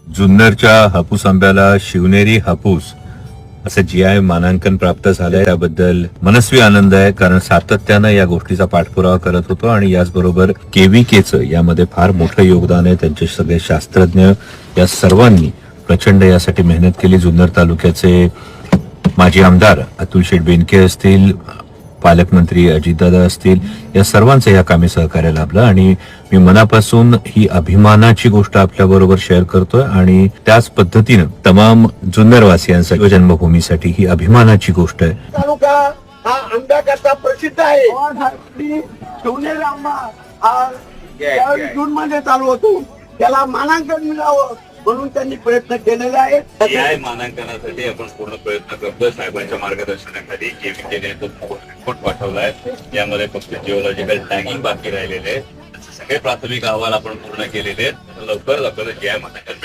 जुन्नरच्या हापूस आंब्याला शिवनेरी हापूस असं GI मानांकन प्राप्त झालंय. त्याबद्दल मनस्वी आनंद आहे, कारण सातत्यानं या गोष्टीचा पाठपुरावा करत होतो आणि याचबरोबर KVKचं यामध्ये फार मोठं योगदान आहे. त्यांचे सगळे शास्त्रज्ञ या सर्वांनी प्रचंड यासाठी मेहनत केली. जुन्नर तालुक्याचे माजी आमदार अतुल शेठ बेनके असतील, पालकमंत्री अजितदादा असतील, या सर्वांचं या कामी सहकार्य लाभलं आणि मी मनापासून ही अभिमानाची गोष्ट आपल्या बरोबर शेअर करतोय आणि त्याच पद्धतीनं तमाम जुन्नरवासियांसाठी जन्मभूमीसाठी ही अभिमानाची गोष्ट आहे. तालुका हा आंब्याकरता प्रसिद्ध आहे. शिवनेरी आंबा हा जून मध्ये चालू होतो, त्याला मानांकन मिळावं म्हणून त्यांनी प्रयत्न केलेले आहेत. GI मानांकनासाठी आपण पूर्ण प्रयत्न करतोय. साहेबांच्या मार्गदर्शनाखाली KVKने तो रिपोर्ट पाठवलाय. यामध्ये फक्त जिओलॉजिकल टॅगिंग बाकी राहिलेले आहे. सगळे प्राथमिक अहवाल आपण पूर्ण केलेले आहेत. लवकरात लवकर GI मानांकन